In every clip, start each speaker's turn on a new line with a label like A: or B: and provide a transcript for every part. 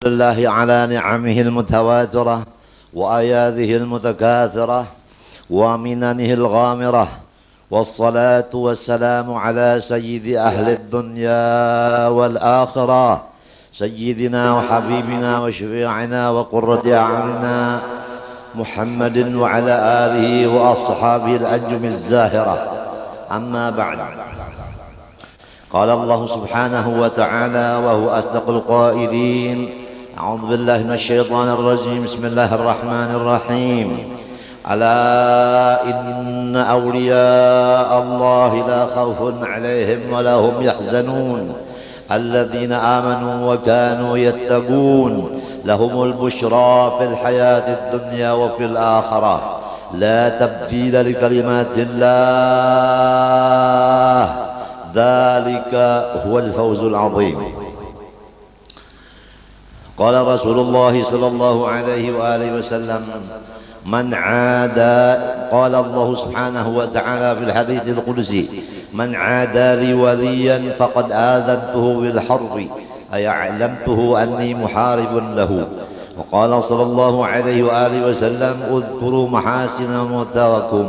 A: لله على نعمه المتواترة وآياته المتكاثرة ومننه الغامرة، والصلاة والسلام على سيد أهل الدنيا والآخرة، سيدنا وحبيبنا وشفيعنا وقرة أعيننا محمد وعلى آله وأصحابه الأنجم الزاهرة. أما بعد، قال الله سبحانه وتعالى وهو أصدق القائلين: أعوذ بالله من الشيطان الرجيم، بسم الله الرحمن الرحيم. ألا إن أولياء الله لا خوف عليهم ولا هم يحزنون الذين آمنوا وكانوا يتقون لهم البشرى في الحياة الدنيا وفي الآخرة لا تبديل لكلمات الله ذلك هو الفوز العظيم. قال رسول الله صلى الله عليه وآله وسلم: من عادى، قال الله سبحانه وتعالى في الحديث القدسي: من عادى لي وليا فقد آذنته بالحرب، أي أعلمته أني محارب له. وقال صلى الله عليه وآله وسلم: اذكروا محاسن موتاكم.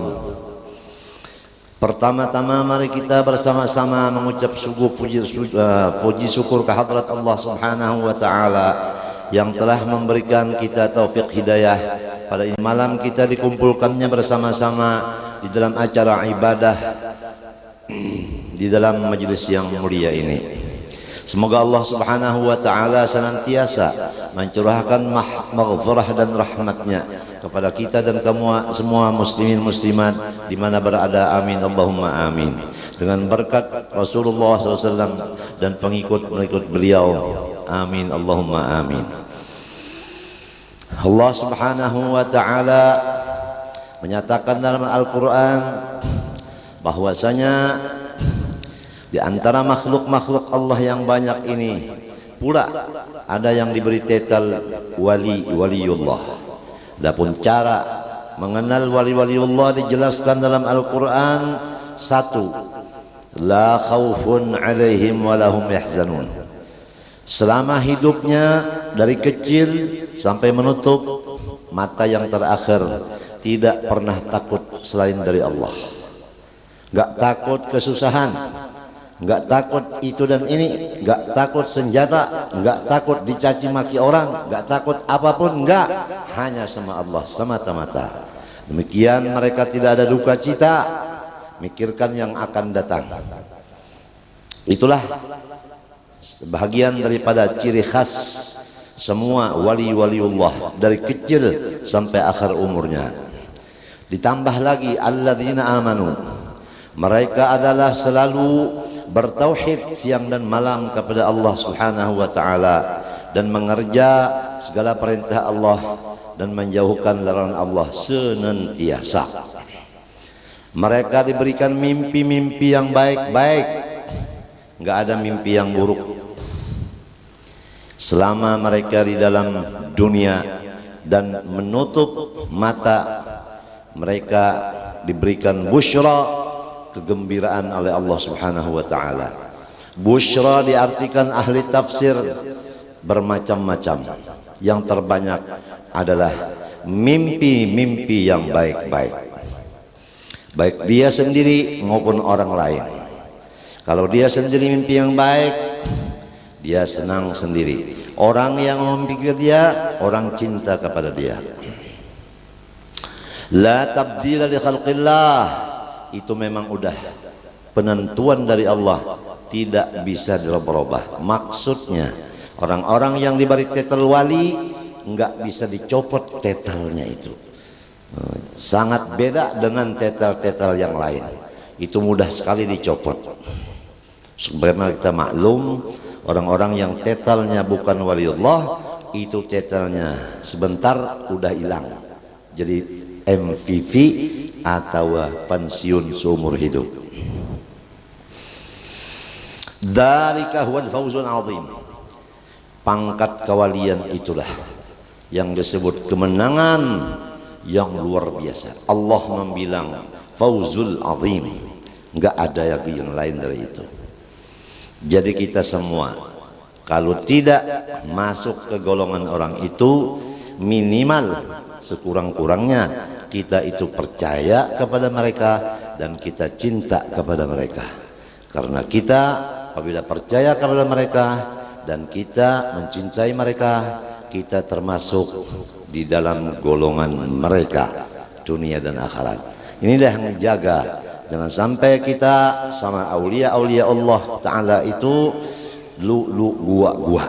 A: Pertama-tama mari kita bersama-sama mengucap sungguh puji syukur kehadrat Allah Subhanahu wa taala yang telah memberikan kita taufik hidayah. Pada ini malam kita dikumpulkannya bersama-sama di dalam acara ibadah di dalam majelis yang mulia ini. Semoga Allah Subhanahu wa taala senantiasa mencurahkan maghfirah dan rahmatnya kepada kita dan semua muslimin muslimat di mana berada. Amin Allahumma amin. Dengan berkat Rasulullah SAW dan pengikut beliau. Amin Allahumma amin. Allah Subhanahu wa taala menyatakan dalam Al-Qur'an bahwasanya di antara makhluk-makhluk Allah yang banyak ini pula ada yang diberi titel waliullah. Adapun cara mengenal waliullah dijelaskan dalam Al-Qur'an: satu, la khaufun alaihim wa lahum yahzanun. Selama hidupnya dari kecil sampai menutup mata yang terakhir tidak pernah takut selain dari Allah. Enggak takut kesusahan, enggak takut itu dan ini, enggak takut senjata, enggak takut dicaci maki orang, enggak takut apapun, enggak, hanya sama Allah semata-mata. Demikian mereka tidak ada duka cita, mikirkan yang akan datang. Itulah bahagian daripada ciri khas semua waliullah dari kecil sampai akhir umurnya. Ditambah lagi alladzina amanu, mereka adalah selalu bertauhid siang dan malam kepada Allah Subhanahu wa taala dan mengerja segala perintah Allah dan menjauhkan larangan Allah senantiasa. Mereka diberikan mimpi-mimpi yang baik-baik, enggak ada mimpi yang buruk. Selama mereka di dalam dunia dan menutup mata, mereka diberikan busyra, kegembiraan oleh Allah Subhanahu wa taala. Busyra diartikan ahli tafsir bermacam-macam. Yang terbanyak adalah mimpi-mimpi yang baik-baik, baik dia sendiri maupun orang lain. Kalau dia sendiri mimpi yang baik, dia senang sendiri. Orang yang memikir dia, orang cinta kepada dia. La tabdila li khalqillah, itu memang udah penentuan dari Allah, tidak bisa dirubah. Maksudnya orang-orang yang diberi titel wali enggak bisa dicopot titelnya itu. Sangat beda dengan titel-titel yang lain. Itu mudah sekali dicopot. Sebagaimana kita maklum, orang-orang yang titelnya bukan waliullah, itu titelnya sebentar udah hilang, jadi MVP atau pensiun seumur hidup. Dzalika huwal fawzul azim. Pangkat kewalian itulah yang disebut kemenangan yang luar biasa. Allah membilang fawzul azim, enggak ada lagi yang lain dari itu. Jadi kita semua Kalau tidak masuk ke golongan orang itu, minimal sekurang-kurangnya kita itu percaya kepada mereka dan kita cinta kepada mereka. Karena kita apabila percaya kepada mereka dan kita mencintai mereka, kita termasuk di dalam golongan mereka dunia dan akhirat. Inilah yang dijaga. Jangan sampai kita sama aulia-aulia Allah Ta'ala itu lu gua.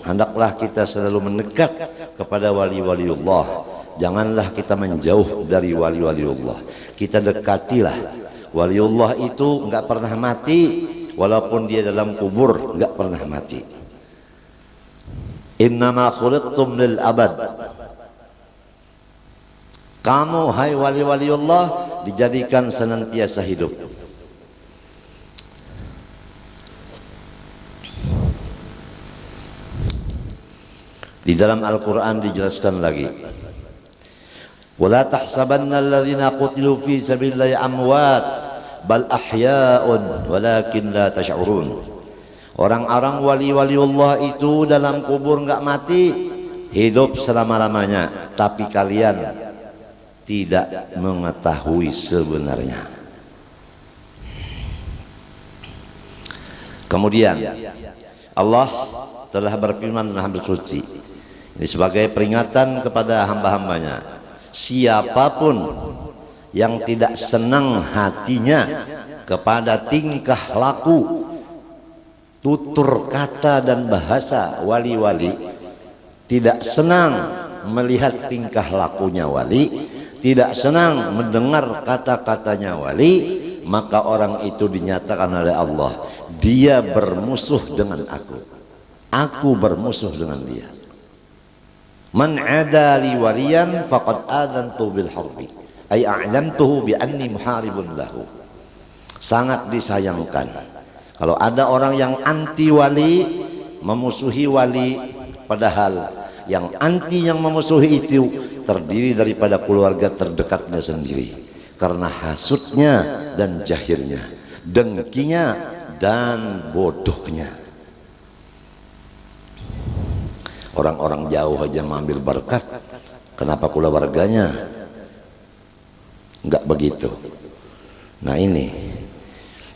A: Hendaklah kita selalu mendekat kepada wali-waliullah. Janganlah kita menjauh dari wali-waliullah. Kita dekatilah. Waliullah itu enggak pernah mati, walaupun dia dalam kubur enggak pernah mati. Innama khuliqtum lil abad. Kamu hai wali-waliullah dijadikan senantiasa hidup. Di dalam Al-Quran dijelaskan lagi, wala tahsabanna alladhina qutilu fi sabilillahi amwat bal ahya'un walakin la tash'urun. Orang-orang wali-waliullah itu dalam kubur enggak mati, hidup selama-lamanya, tapi kalian tidak mengetahui sebenarnya. Kemudian Allah telah berfirman dalam suci, ini sebagai peringatan kepada hamba-hambanya, siapapun yang tidak senang hatinya kepada tingkah laku, tutur kata dan bahasa wali-wali, tidak senang melihat tingkah lakunya wali, tidak senang mendengar kata-katanya wali, maka orang itu dinyatakan oleh Allah, dia bermusuh dengan aku bermusuh dengan dia. Man adali waliyan faqad adantu bil harbi, ay a'lamtuhu bi anni muharibun lahu. Sangat disayangkan kalau ada orang yang anti wali, memusuhi wali, padahal yang anti yang memusuhi itu terdiri daripada keluarga terdekatnya sendiri, karena hasutnya dan jahilnya, dengkinya dan bodohnya. Orang-orang jauh aja mengambil berkat, kenapa keluarganya enggak begitu? Nah ini,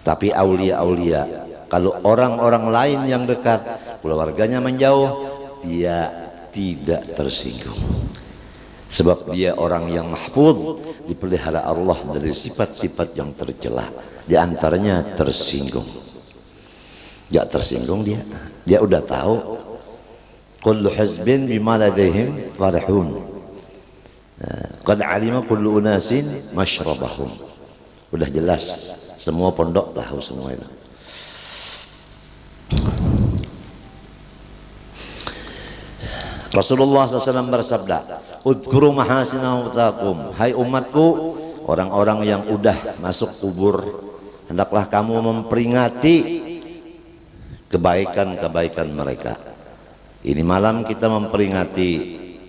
A: tapi aulia-aulia, kalau orang-orang lain yang dekat, keluarganya menjauh, dia tidak tersinggung, sebab dia orang yang mahfuz, dipelihara Allah dari sifat-sifat yang tercela, di antaranya tersinggung. Enggak tersinggung dia udah tahu. Kullu hizbin bima ladaihim farihun. Qad alima kullu unasin mashrabahum. Udah jelas, semua pondok tahu semua itu. Rasulullah SAW bersabda, udhkuru mahasinahutakum, hai umatku, orang-orang yang udah masuk kubur, hendaklah kamu memperingati kebaikan-kebaikan mereka. Ini malam kita memperingati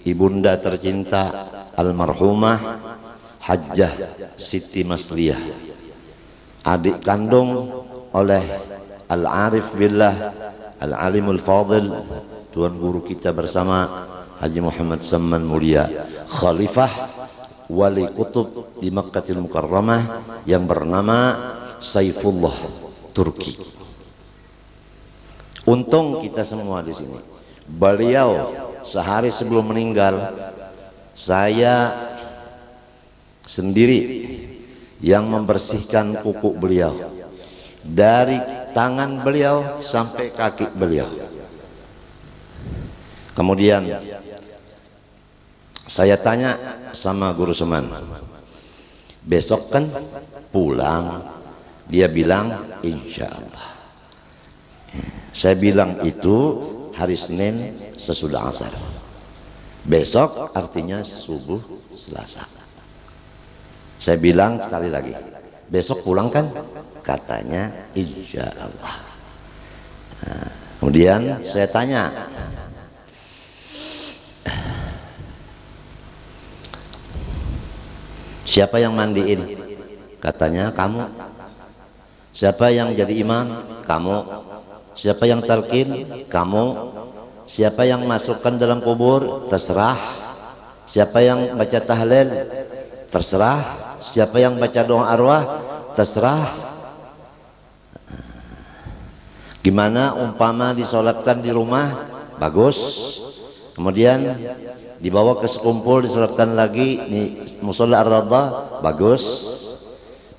A: ibunda tercinta almarhumah Hajjah Siti Masliyah, adik kandung oleh Al-Arif Billah Al-Alimul Fadil, tuan guru kita bersama Haji Muhammad Saman Mulia, Khalifah Wali Kutub di Makkahil Mukarramah yang bernama Saifullah Turki. Untung kita semua di sini. Beliau sehari sebelum meninggal, saya sendiri yang membersihkan kuku beliau, dari tangan beliau sampai kaki beliau. Kemudian saya tanya sama Guru Seman, besok kan pulang? Dia bilang insya Allah. Saya bilang itu hari Senin sesudah asar. Besok artinya subuh Selasa. Saya bilang sekali lagi, besok pulang kan? Katanya insya Allah. Nah, kemudian saya tanya, siapa yang mandiin? Katanya kamu. Siapa yang jadi imam? Kamu. Siapa yang talqin? Kamu. Siapa yang masukkan dalam kubur? Terserah. Siapa yang baca tahlil? Terserah. Siapa yang baca doa arwah? Terserah. Gimana umpama disolatkan di rumah? Bagus. Kemudian dibawa ke sekumpul disolatkan lagi di musola ar-radha? Bagus.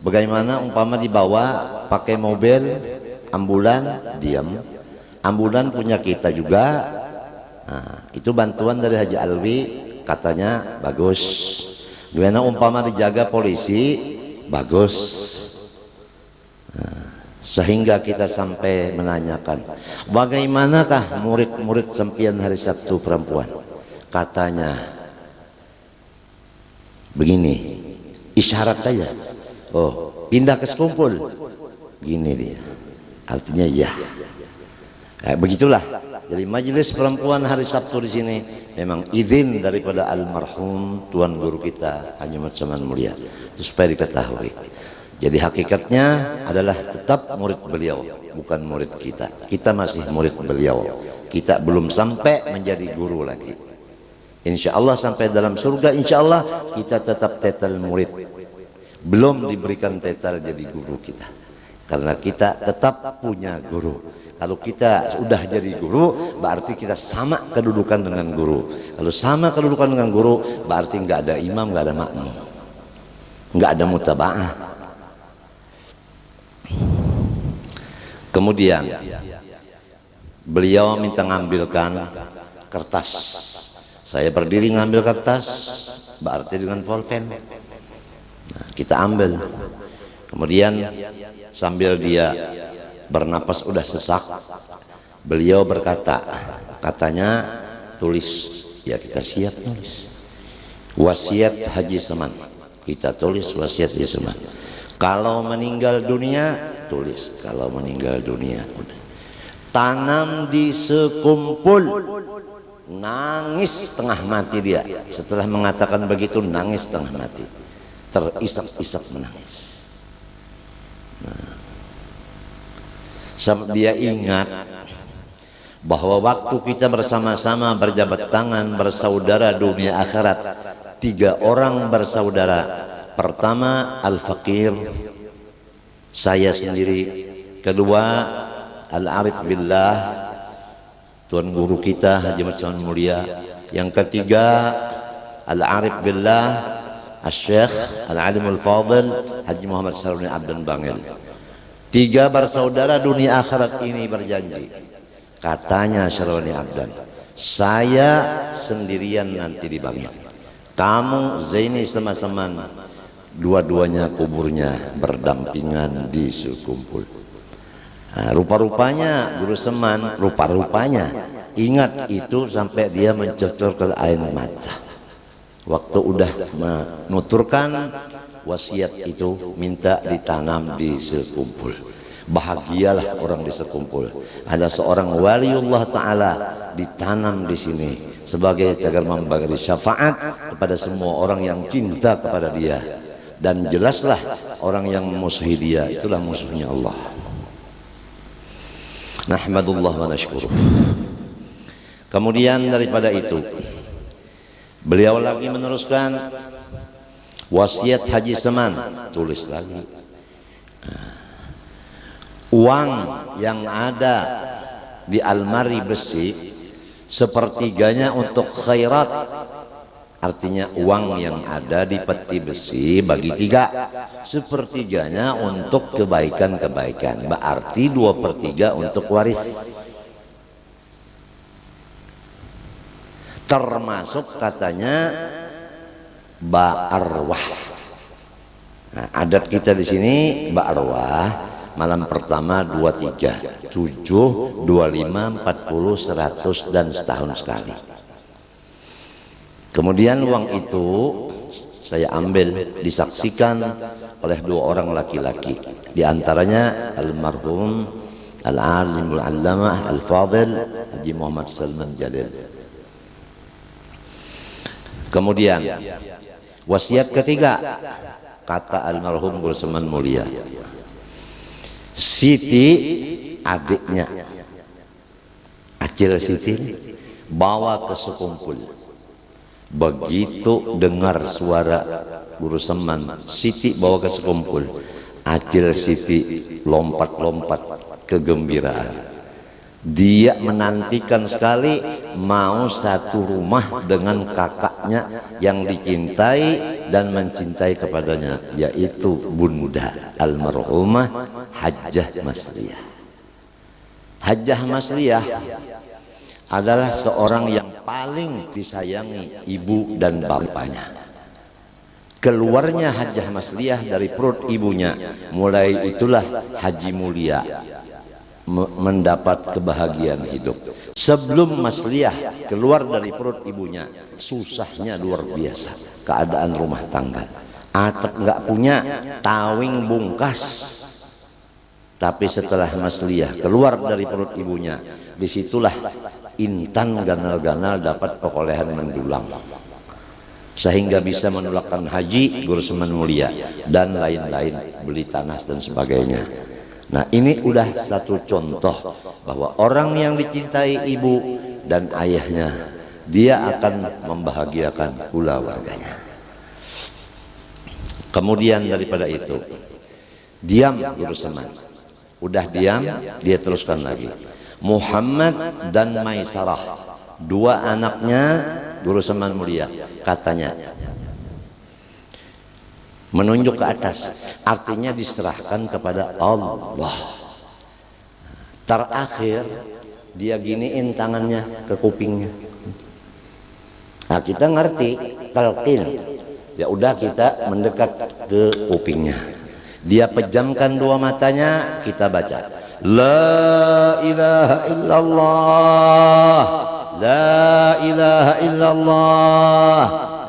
A: Bagaimana umpama dibawa pakai mobil ambulan? Diam. Ambulan punya kita juga. Nah, itu bantuan dari Haji Alwi, katanya bagus. Gimana umpama dijaga polisi? Bagus. Nah, sehingga kita sampai menanyakan, bagaimanakah murid-murid sempian hari Sabtu perempuan? Katanya begini, isyarat aja. Oh, pindah ke sekumpul. Gini dia. Artinya ya. Begitulah. Jadi majelis perempuan hari Sabtu di sini memang izin daripada almarhum tuan guru kita Haji Mat Saman Mulia. Itu supaya diketahui. Jadi hakikatnya adalah tetap murid beliau, bukan murid kita. Kita masih murid beliau. Kita belum sampai menjadi guru lagi. Insya Allah sampai dalam surga, insya Allah kita tetap tetel murid. Belum diberikan tetel jadi guru kita. Karena kita tetap punya guru. Kalau kita sudah jadi guru, berarti kita sama kedudukan dengan guru. Kalau sama kedudukan dengan guru, berarti nggak ada imam, nggak ada makmum, nggak ada mutaba'ah. Kemudian beliau minta ngambilkan kertas. Saya berdiri ngambil kertas, berarti dengan pulpen. Nah, kita ambil. Kemudian sambil dia bernapas udah sesak, beliau berkata, katanya tulis. Ya kita siap tulis. Wasiat Haji Saman. Kita tulis wasiat Haji Saman. Kalau meninggal dunia, tulis. Kalau meninggal dunia, udah. Tanam di sekumpul. Nangis setengah mati dia. Setelah mengatakan begitu, nangis setengah mati. Terisak-isak menangis. Nah, sebab dia ingat bahwa waktu kita bersama-sama berjabat tangan bersaudara dunia akhirat, 3 orang bersaudara. Pertama Al-Fakir, saya sendiri. Kedua Al-Arif Billah, tuan guru kita Haji Mat Saman Mulia. Yang ketiga Al-Arif Billah Al-Syekh Al-Alim Al-Fadil Haji Muhammad Saruni Abdan Bangil. 3 bersaudara dunia akhirat ini berjanji. Katanya Saruni Abdan, saya sendirian nanti di Bangil. Kamu Zaini sama-sama, dua-duanya kuburnya berdampingan di sekumpul. Nah, rupa-rupanya Guru Saman, rupa-rupanya ingat itu sampai dia mencucurkan air mata. Waktu udah menuturkan wasiat itu, minta ditanam di sekumpul. Bahagialah orang di sekumpul. Ada seorang waliullah ta'ala ditanam di sini sebagai cagar memberi syafaat kepada semua orang yang cinta kepada dia. Dan jelaslah orang yang memusuhi dia, itulah musuhnya Allah. Nahmadullah wa nashkuruh. Kemudian daripada itu, beliau lagi meneruskan wasiat Haji Saman, tulis lagi. Uang yang ada di almari besi, sepertiganya untuk khairat. Artinya uang yang ada di peti besi bagi 3, sepertiganya untuk kebaikan-kebaikan. Berarti 2/3 untuk waris. Termasuk katanya ba'arwah. Nah, adat kita di sini ba'arwah malam pertama 2, 3, 7, 25, 40, 100 dan setahun sekali. Kemudian uang itu saya ambil, disaksikan oleh 2 orang laki-laki. Di antaranya almarhum Al-Alimul Allamah Al-Fadil Haji Muhammad Salman Jalil. Kemudian wasiat ketiga, kata almarhum Guru Saman Mulia, Siti adiknya Acil Siti bawa ke sekumpul. Begitu dengar suara Guru Seman, Siti bawa ke sekumpul, Acil Siti lompat-lompat kegembiraan. Dia menantikan sekali mau satu rumah dengan kakaknya yang dicintai dan mencintai kepadanya, yaitu Bunda almarhumah Hajjah Masliyah. Hajjah Masliyah adalah seorang yang paling disayangi ibu dan bapaknya. Keluarnya Hajjah Masliyah dari perut ibunya, mulai itulah Haji Mulia mendapat kebahagiaan hidup. Sebelum Masliyah keluar dari perut ibunya, susahnya luar biasa keadaan rumah tangga. Atap nggak punya, tawing bungkas. Tapi setelah Masliyah keluar dari perut ibunya, disitulah Intan ganal-ganal dapat perolehan mendulang, sehingga bisa menolakkan haji, Guru Seman Mulia, dan lain-lain, beli tanah dan sebagainya. Nah, ini udah satu contoh bahwa orang yang dicintai ibu dan ayahnya, dia akan membahagiakan pula warganya. Kemudian daripada itu, diam Guru Seman. Udah diam, dia teruskan lagi. Muhammad dan Maisarah, dua anaknya Guru Seman Mulia, katanya menunjuk ke atas, artinya diserahkan kepada Allah. Terakhir dia giniin tangannya ke kupingnya. Nah, kita ngerti talqin, ya udah kita mendekat ke kupingnya. Dia pejamkan dua matanya, kita baca La ilaha illallah, La ilaha illallah,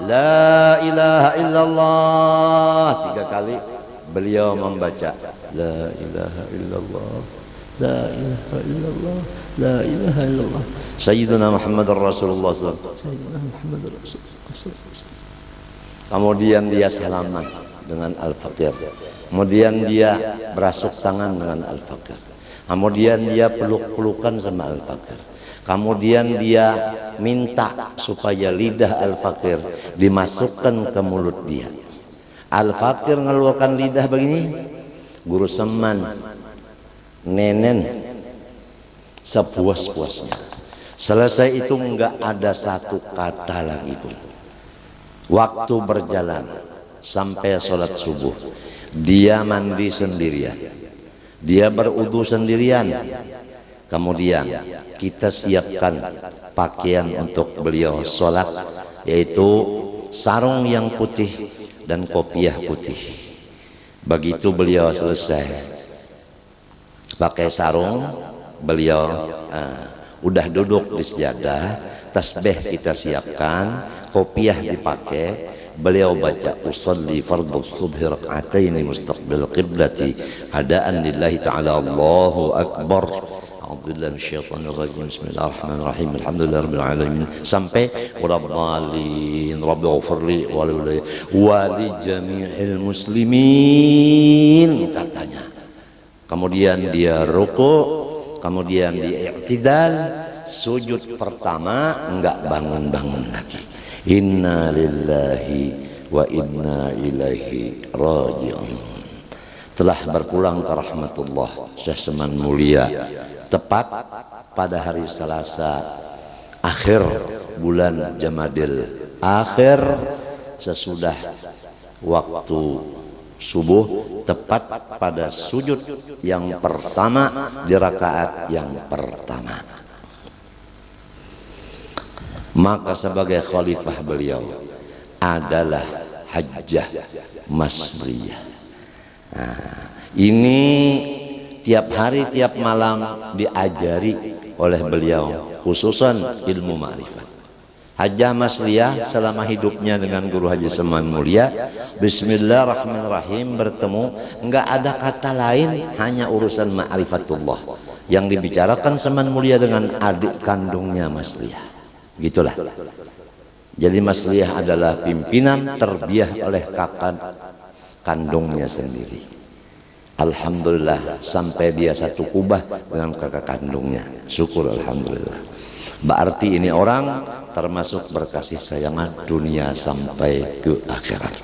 A: La ilaha illallah. 3 kali beliau membaca La ilaha illallah, La ilaha illallah, La ilaha illallah. Sayyiduna Muhammad Rasulullah SAW. Kemudian dia salaman dengan Al-Fakir. Kemudian dia berasuk tangan dengan Al-Fakir. Kemudian dia peluk-pelukan sama Al-Fakir. Kemudian dia minta supaya lidah Al-Fakir dimasukkan ke mulut dia. Al-Fakir ngeluarkan lidah begini, Guru Seman nenen sepuas-puasnya. Selesai itu enggak ada satu kata lagi pun. Waktu berjalan sampai sholat subuh, dia mandi sendirian, dia berwudu sendirian. Kemudian kita siapkan pakaian untuk beliau sholat, yaitu sarung yang putih dan kopiah putih. Begitu beliau selesai pakai sarung, beliau udah duduk di sejadah, tasbih kita siapkan, kopiah dipakai. Beliau baca usolli fardhu subhi rak'ataini mustaqbil qiblati adaan lillahi ta'ala Allahu akbar. A'udzubillahi minasyaitonir rajim. Bismillahirrahmanirrahim. Alhamdulillahirabbil alamin sampai waladdallin rabbighfirli wa li jami'il muslimin katanya. Kemudian dia ruku, kemudian dia i'tidal, sujud pertama enggak bangun-bangun lagi. Inna lillahi wa inna ilaihi raji'un. Telah berpulang ke rahmatullah Syekh Seman Mulia tepat pada hari Selasa akhir bulan Jamadil akhir, sesudah waktu subuh, tepat pada sujud yang pertama di rakaat yang pertama. Maka sebagai khalifah beliau adalah Hajjah Masliyah. Nah, ini tiap hari tiap malam diajari oleh beliau, khususan ilmu ma'rifat. Hajjah Masliyah selama hidupnya dengan Guru Haji Seman Mulia, bismillahirrahmanirrahim, bertemu enggak ada kata lain, hanya urusan ma'rifatullah yang dibicarakan Seman Mulia dengan adik kandungnya Masliyah. Gitulah. Jadi Masliyah adalah pimpinan terbiah oleh kakak kandungnya sendiri. Alhamdulillah sampai dia satu kubah dengan kakak kandungnya. Syukur alhamdulillah. Berarti ini orang termasuk berkasih sayangan dunia sampai ke akhirat.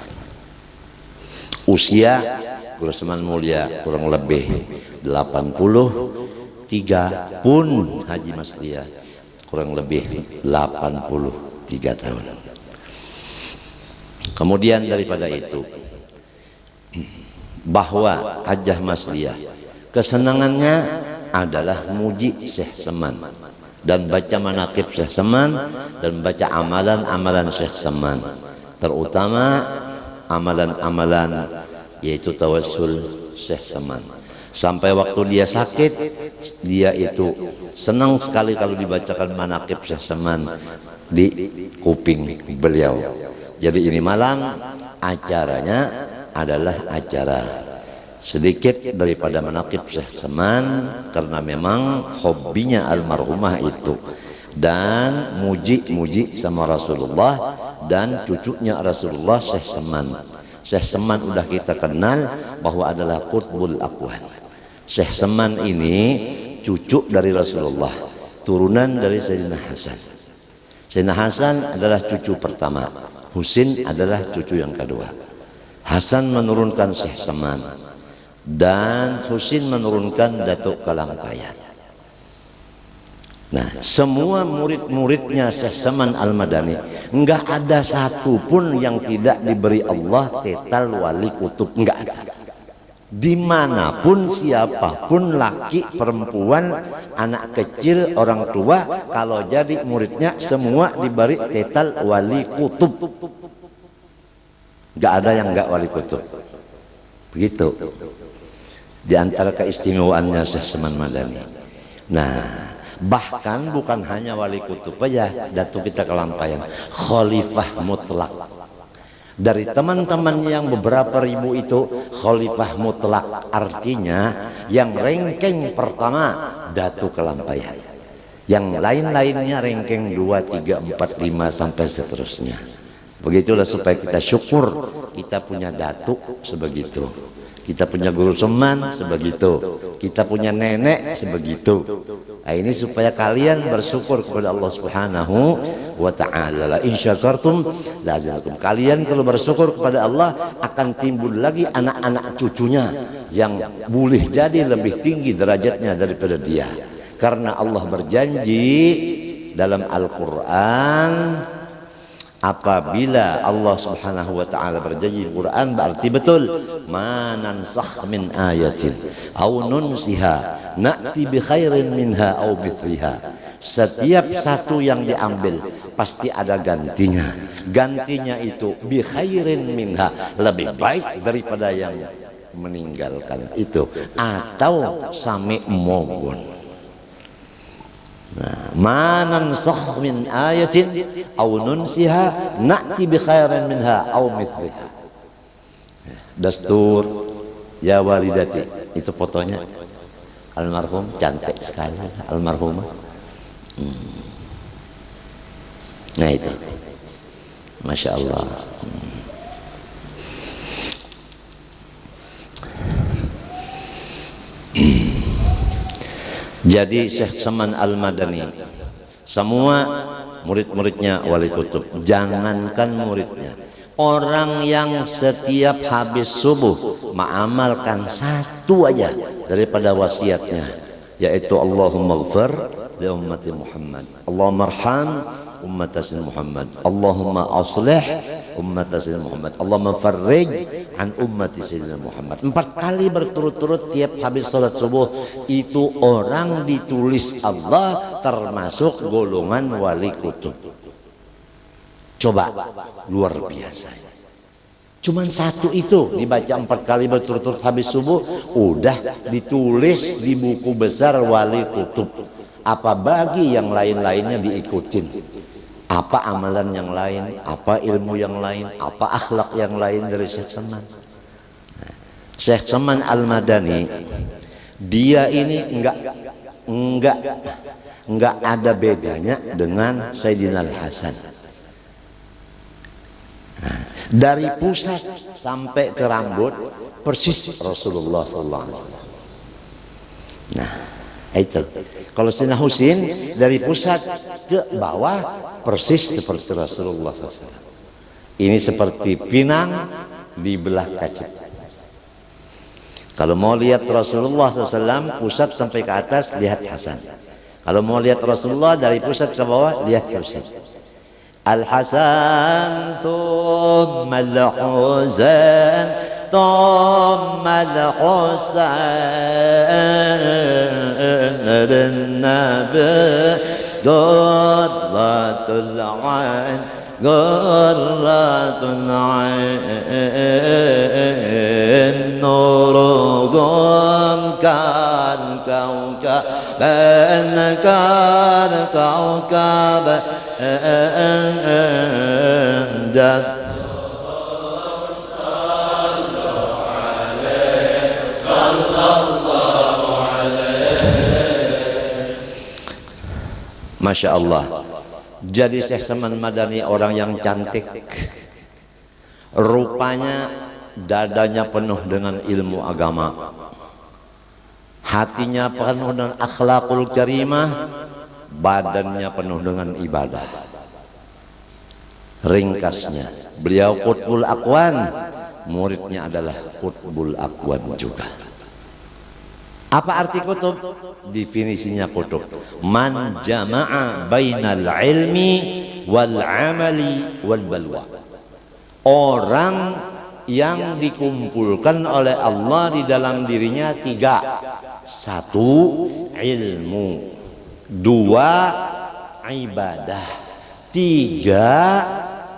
A: Usia Guru Seman Mulia kurang lebih 83 pun Haji Masliah kurang lebih 83 tahun. Kemudian daripada itu, bahwa Hajjah Masliah kesenangannya adalah muji Syekh Seman dan baca manaqib Syekh Seman dan baca amalan-amalan Syekh Seman, terutama amalan-amalan yaitu tawassul Syekh Seman. Sampai waktu dia sakit, dia itu senang sekali kalau dibacakan manaqib Syekh Seman di kuping beliau. Jadi ini malam acaranya adalah acara sedikit daripada manaqib Syekh Seman, karena memang hobinya almarhumah itu, dan muji-muji sama Rasulullah dan cucunya Rasulullah Syekh Seman. Syekh Seman udah kita kenal bahwa adalah qutbul aqwan. Syekh Seman ini cucu dari Rasulullah, turunan dari Sayyidina Hasan. Sayyidina Hasan adalah cucu pertama, Husin adalah cucu yang kedua. Hasan menurunkan Syekh Seman dan Husin menurunkan Datuk Kalampayan. Nah, semua murid-muridnya Syekh Seman Al-Madani enggak ada satu pun yang tidak diberi Allah tetal wali kutub, enggak ada. Dimanapun, siapapun, laki, perempuan, anak kecil, orang tua, kalau jadi muridnya semua diberi tetal wali kutub. Enggak ada yang enggak wali kutub. Begitu. Di antara keistimewaannya Syekh Seman Madani. Nah, bahkan bukan hanya wali kutub aja, Datuk kita Kalampayan, khalifah mutlak. Dari teman-teman yang beberapa ribu itu, khalifah mutlak artinya yang ranking pertama Datuk Kalampayan. Yang lain-lainnya ranking 2, 3, 4, 5 sampai seterusnya. Begitulah supaya kita syukur kita punya datuk sebegitu, kita punya Guru Seman sebegitu, kita punya nenek sebegitu. Nah, ini supaya kalian bersyukur kepada Allah Subhanahu wa ta'ala. In syakartum lazidakum. Kalian kalau bersyukur kepada Allah akan timbul lagi anak-anak cucunya yang boleh jadi lebih tinggi derajatnya daripada dia. Karena Allah berjanji dalam Al-Quran, apabila Allah Subhanahu wa ta'ala berjanji di Quran, berarti betul. Ma nansakh min ayatin aw nunsiha na'ti bi khairin minha aw mithliha. Setiap satu yang diambil pasti ada gantinya. Gantinya itu bi khairin minha, lebih baik daripada yang meninggalkan itu, atau sami mogon. Ma nansakh min ayatin aw nunsiha na'ti bi khairin minha aw mithliha. Dastur ya walidati, itu fotonya almarhum, cantik sekali almarhumah. Nah itu, masya Allah. Jadi Syekh Seman Al-Madani, semua murid-muridnya wali kutub. Jangankan muridnya, orang yang setiap habis subuh mengamalkan satu aja daripada wasiatnya, yaitu Allahumma ighfir li ummati Muhammad, Allahumma arham ummata sayyidina Muhammad, Allahumma aslih ummata sayyidina Muhammad, Allahumma farrij an ummati sayyidina Muhammad. 4 kali berturut-turut tiap habis salat subuh, itu orang ditulis Allah termasuk golongan wali kutub. Coba, luar biasa. Cuman satu itu dibaca 4 kali berturut-turut habis subuh, udah ditulis di buku besar wali kutub. Apa bagi yang lain-lainnya diikutin? Apa amalan yang lain, apa ilmu yang lain, apa akhlak yang lain dari Syekh Seman. Syekh Seman Al-Madani, dia ini enggak ada bedanya dengan Sayyidina Al-Hasan. Dari pusat sampai ke rambut persis Rasulullah SAW. Nah, Itu. Kalau Sayyidina Husain dari pusat ke bawah persis seperti Rasulullah SAW. Ini seperti pinang di belah kaca. Kalau mau lihat Rasulullah SAW pusat sampai ke atas, lihat Hasan. Kalau mau lihat Rasulullah dari pusat ke bawah, lihat Husain. Al-Hasan thumma al-Husain thumma al-Husain an-Nabi qurratul 'ain qurratul 'ain nuruhum kan kawkaban kan kawkaban jad Masya Allah. Jadi Syekh Saman Madani orang yang cantik, rupanya dadanya penuh dengan ilmu agama, hatinya penuh dengan akhlakul karimah, badannya penuh dengan ibadah. Ringkasnya, beliau Qutbul Aqwan, muridnya adalah Qutbul Aqwan juga. Apa arti kutub? Definisinya kutub: man jama'a bainal ilmi wal amali wal balwa. Orang yang dikumpulkan oleh Allah di dalam dirinya tiga: satu, ilmu; dua, ibadah; tiga,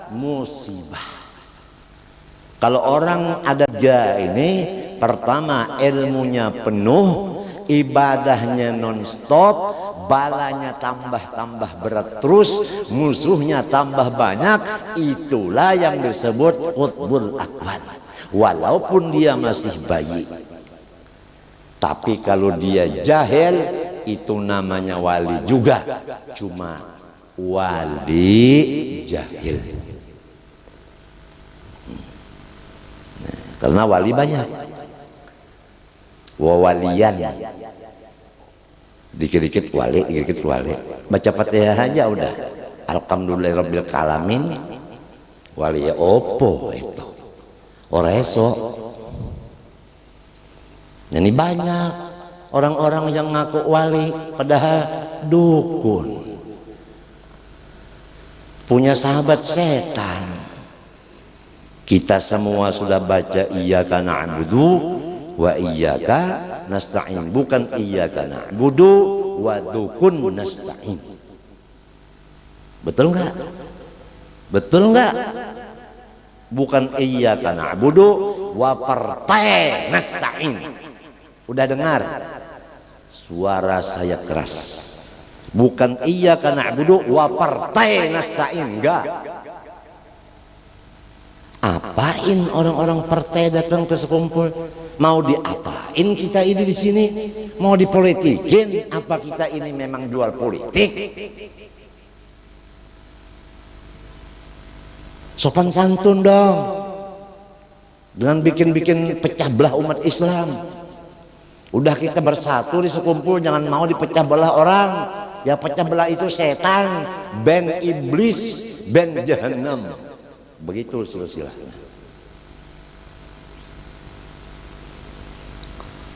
A: musibah. Kalau orang ada tiga ini, pertama ilmunya penuh, ibadahnya non-stop, balanya tambah berat terus, musuhnya tambah banyak. Itulah yang disebut Qutbul Aqwan. Walaupun dia masih bayi, tapi kalau dia jahil, itu namanya wali juga, cuma wali jahil. Karena wali banyak, wawalian, dikit-dikit wali, dikit-dikit wali. Baca Fatihah aja udah alhamdulillahirabbil alamin. Wali opo itu oreso. Ini banyak orang-orang yang ngaku wali padahal dukun, punya sahabat setan. Kita semua sudah baca iyyaka na'budu wa iyyaka nasta'in, bukan iyyaka na'budu wa dukun nasta'in. Betul enggak? Betul enggak? Bukan iyyaka na'budu wa partai nasta'in. Udah dengar? Suara saya keras. Bukan iyyaka na'budu wa partai nasta'in, enggak. Apain orang-orang partai datang ke sekumpul? Mau diapain kita ini di sini? Mau dipolitikin? Apa kita ini memang jual politik? Sopan santun dong, dengan bikin-bikin pecah belah umat Islam. Udah kita bersatu di sekumpul, jangan mau dipecah belah orang. Ya pecah belah itu setan, ben iblis, ben jahanam. Begitu silsilahnya.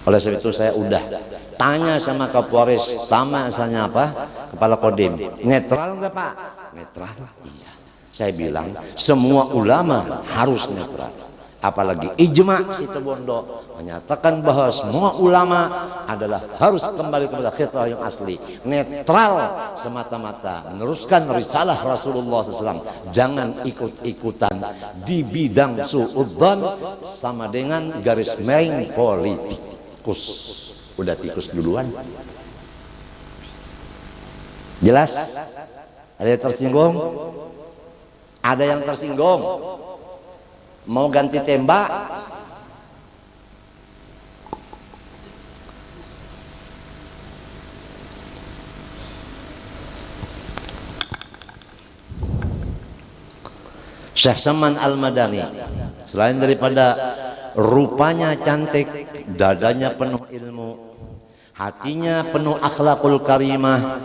A: Oleh sebab itu saya udah tanya sama Kapolres, misalnya apa, Kepala Kodim, netral enggak Pak? Netral. Iya. Saya bilang semua ulama harus netral. Apalagi ijma Situ Bondo menyatakan bahwa semua ulama adalah harus kembali kepada fitrah yang asli, netral semata-mata, meneruskan risalah Rasulullah SAW. Jangan ikut-ikutan di bidang suudzon sama dengan garis miring politikus. Udah tikus duluan. Jelas? Ada yang tersinggung? Ada yang tersinggung? Mau ganti tembak? Syekh Saman Al-Madani, selain daripada rupanya cantik, dadanya penuh ilmu, hatinya penuh akhlakul karimah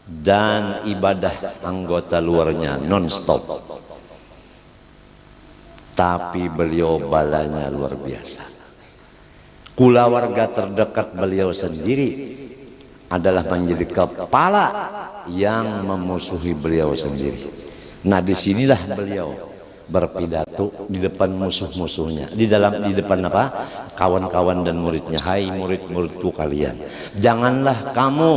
A: dan ibadah anggota luarnya non-stop. Tapi beliau balanya luar biasa. Kulawarga terdekat beliau sendiri adalah menjadi kepala yang memusuhi beliau sendiri. Nah, disinilah beliau berpidato di depan musuh-musuhnya, di depan apa? Kawan-kawan dan muridnya. Hai murid-muridku kalian, janganlah kamu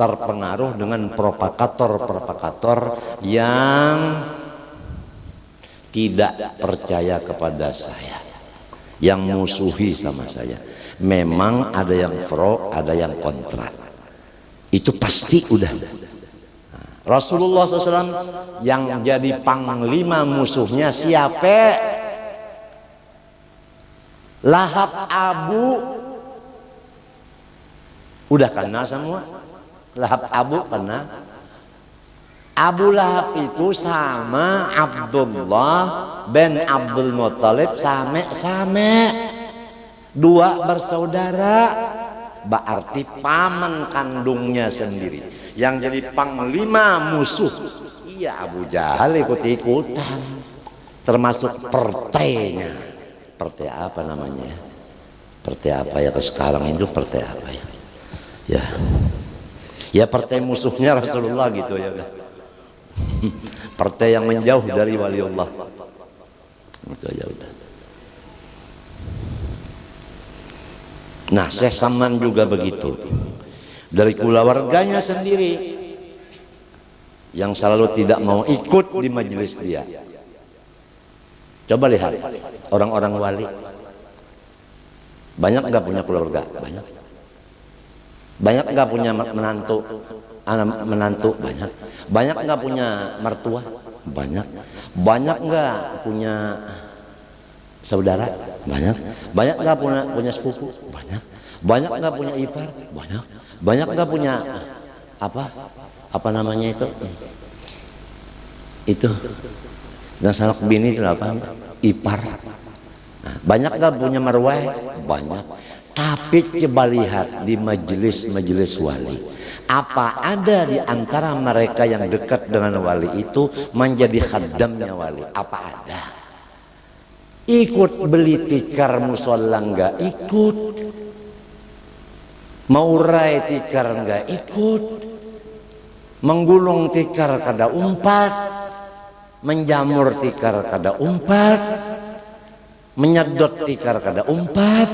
A: terpengaruh dengan propagator-propagator yang tidak percaya kepada saya, yang musuhi sama saya. Memang ada yang pro, ada yang kontra. Itu pasti udah. Rasulullah SAW yang jadi panglima musuhnya siapa? Lahab Abu. Udah kenal semua? Lahab Abu kenal? Abu Lahab itu sama Abdullah bin Abdul Muttalib same-same, dua bersaudara, berarti paman kandungnya sendiri yang jadi panglima musuh. Iya, Abu Jahal ikut-ikutan, termasuk partainya. Partai apa namanya? Partai apa ya sekarang itu, partai apa ya? Ya partai musuhnya Rasulullah gitu ya. Partai yang menjauh dari waliullah. Itu aja udah. Nah, Syekh Saman juga begitu. Dari keluarganya sendiri yang selalu tidak mau ikut di majelis dia. Coba lihat orang-orang wali. Banyak nggak punya keluarga? Banyak. Banyak nggak punya menantu? Menantu banyak. Banyak nggak punya mertua? Banyak. Banyak nggak punya saudara? Banyak. Banyak nggak punya sepupu? Banyak. Banyak nggak punya ipar? Banyak. Banyak nggak punya apa namanya itu dan sanak bini itu apa? Ipar. Nah, banyak nggak punya marwah? Banyak. Tapi coba lihat di majelis-majelis wali, apa ada di antara mereka yang dekat dengan wali itu menjadi khaddamnya wali? Apa ada? Ikut beli tikar musola nggak ikut, maurai tikar nggak ikut, menggulung tikar kada umpat, menjamur tikar kada umpat, menyedot tikar kada umpat,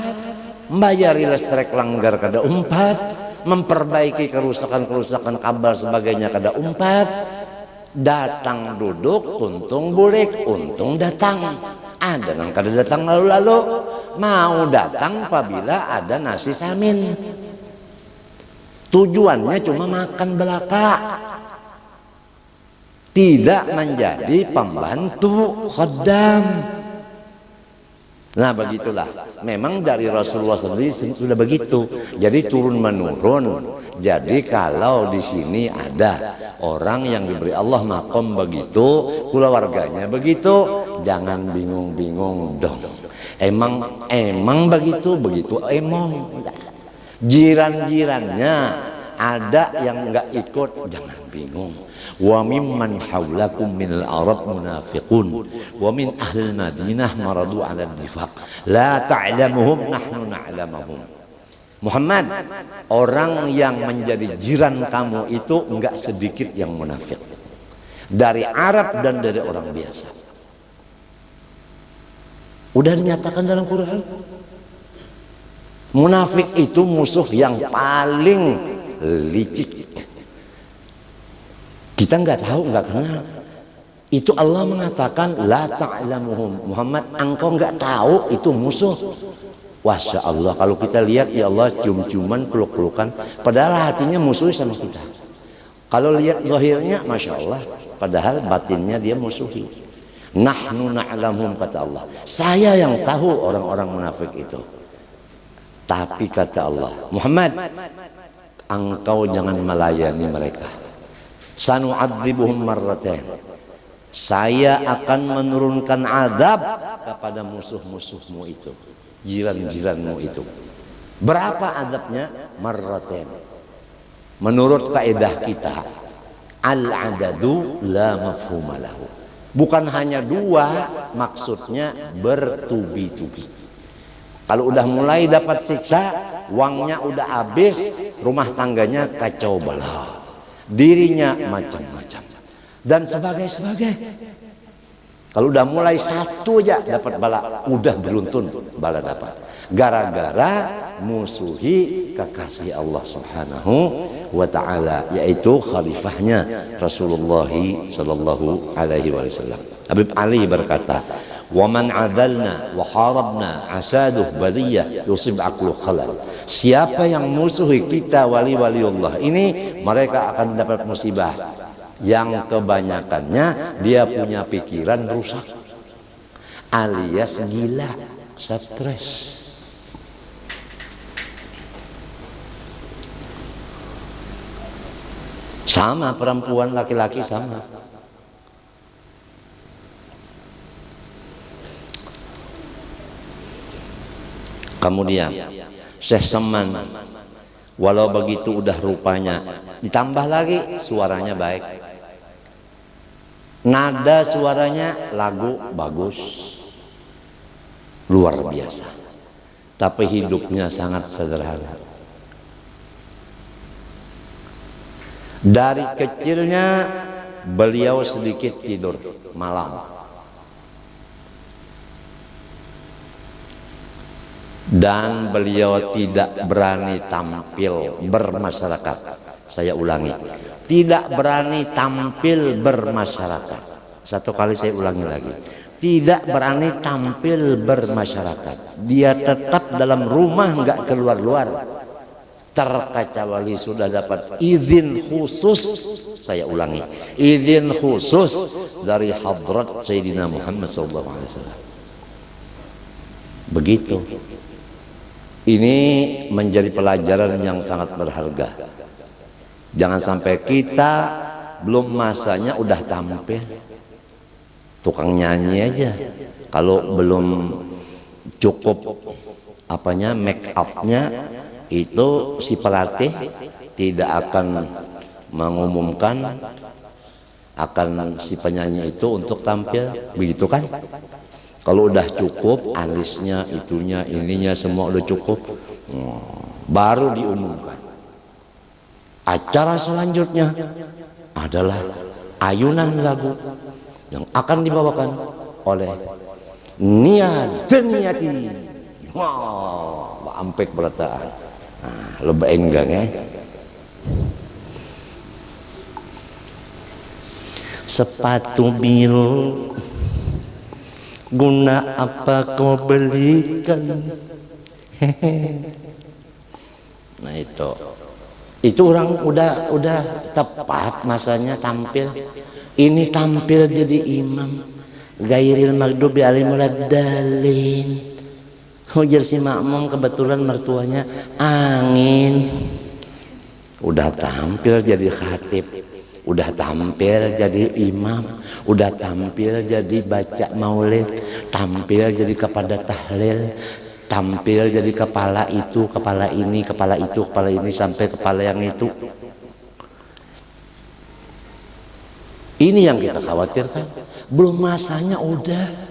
A: membayari listrik langgar kada umpat, memperbaiki kerusakan-kerusakan kabel sebagainya kada umpat. Datang duduk, untung bulik, untung datang. Ada yang kada datang lalu-lalu, mau datang apabila ada nasi samin. Tujuannya cuma makan belaka, tidak menjadi pembantu khaddam. Nah, begitulah. Memang dari Rasulullah sendiri sudah begitu. Jadi turun menurun. Jadi kalau di sini ada orang yang diberi Allah makom begitu, keluarganya begitu, jangan bingung-bingung dong. Emang begitu emang. Jiran-jirannya ada yang enggak ikut, jangan bingung. Wa mimman haulakum minal arab munafiqun wa min ahlil madinah maradu 'ala nifaq la ta'lamuhum nahnu na'lamuhum. Muhammad, orang yang menjadi jiran kamu itu enggak sedikit yang munafik, dari Arab dan dari orang biasa. Udah dinyatakan dalam Quran. Munafik itu musuh yang paling licik. Kita nggak tahu, nggak kenal. Itu Allah mengatakan la ta'lamuhum. Muhammad, engkau nggak tahu itu musuh. Masya Allah, kalau kita lihat ya Allah cium-ciuman, peluk-pelukan, padahal hatinya musuh sama kita. Kalau lihat zahirnya, Masya Allah, padahal batinnya dia musuhi. Nahnu na'lamuhum, kata Allah. Saya yang tahu orang-orang munafik itu. Tapi kata Allah, Muhammad, engkau jangan melayani mereka. Sanu'adzibuhum marratain. Saya akan menurunkan azab kepada musuh-musuhmu itu, jiran-jiranmu itu. Berapa adabnya? Marratain. Menurut kaidah kita, al-adadu la mafhuma lahu. Bukan hanya dua, maksudnya bertubi-tubi. Kalau udah mulai dapat siksa, uangnya udah habis, rumah tangganya kacau balau, dirinya macam-macam, dan sebagai. Kalau udah mulai satu aja dapat bala, udah beruntun bala dapat. Gara-gara musuhi kekasih Allah Subhanahu wa ta'ala, yaitu khalifahnya Rasulullah sallallahu alaihi wasallam. Habib Ali berkata, "Wa man 'adalna wa harabna asaduh baliyah yusib aqlu khalal." Siapa yang musuhi kita wali-waliullah ini, mereka akan dapat musibah. Yang kebanyakannya dia punya pikiran rusak, alias gila, stres. Sama perempuan, laki-laki sama. Kemudian Syekh Saman, walau begitu udah rupanya, ditambah lagi suaranya baik, nada suaranya lagu bagus, luar biasa, tapi hidupnya sangat sederhana. Dari kecilnya beliau sedikit tidur malam, dan beliau tidak berani tampil bermasyarakat. Saya ulangi, tidak berani tampil bermasyarakat. Satu kali saya ulangi lagi, tidak berani tampil bermasyarakat. Dia tetap dalam rumah, nggak keluar-luar, terkecuali sudah dapat izin khusus. Saya ulangi, izin khusus dari hadrat Sayyidina Muhammad SAW. Begitu. Ini menjadi pelajaran yang sangat berharga. Jangan sampai kita belum masanya udah tampil, tukang nyanyi aja. Kalau belum cukup apanya, make upnya, itu si pelatih tidak akan mengumumkan akan si penyanyi itu untuk tampil, begitu kan? Kalau udah cukup, alisnya, itunya, ininya semua udah cukup, baru diumumkan. Acara selanjutnya adalah ayunan lagu yang akan dibawakan oleh Nia Deniati. Wah, ampek berataan. Nah, lebih enggang ya. Sepatu biru, guna apa kau belikan? Nah itu orang udah tepat masanya tampil. Ini tampil jadi imam, gairil maghdubi alaihim waladdallin. Hujar si makmum, kebetulan mertuanya angin. Udah tampil jadi khatib, udah tampil jadi imam, udah tampil jadi baca maulid, tampil jadi kepada tahlil, tampil jadi kepala itu, kepala ini, kepala itu, kepala ini, sampai kepala yang itu. Ini yang kita khawatirkan. Belum masanya udah.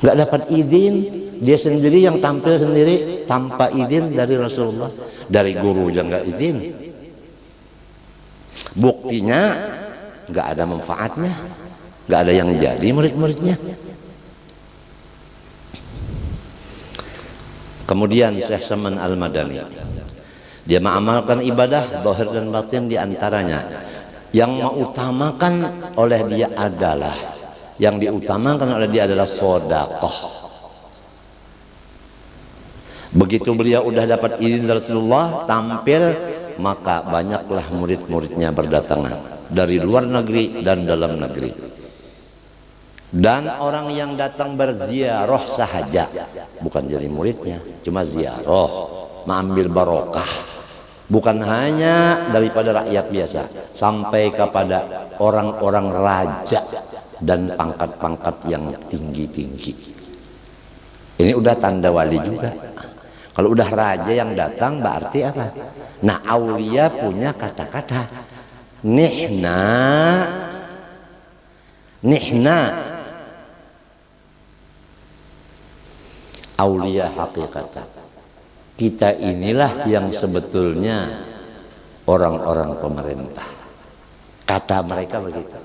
A: Nggak dapat izin, dia sendiri yang tampil sendiri tanpa izin dari Rasulullah, dari guru yang nggak izin. Buktinya nggak ada manfaatnya, nggak ada yang jadi murid-muridnya. Kemudian Syekh Saman Al-Madani, dia mengamalkan ibadah zahir dan batin. Di antaranya yang mengutamakan oleh dia adalah, yang diutamakan oleh dia adalah sedekah. Begitu beliau udah dapat izin Rasulullah tampil, maka banyaklah murid-muridnya berdatangan dari luar negeri dan dalam negeri. Dan orang yang datang berziarah sahaja, bukan jadi muridnya, cuma ziarah, mengambil barokah. Bukan hanya daripada rakyat biasa, sampai kepada orang-orang raja dan pangkat-pangkat yang tinggi-tinggi. Ini udah tanda wali juga. Kalau udah raja yang datang berarti apa? Nah, aulia punya kata-kata nihna, nihna aulia hakikatan. Kita inilah yang sebetulnya orang-orang pemerintah. Kata mereka begitu.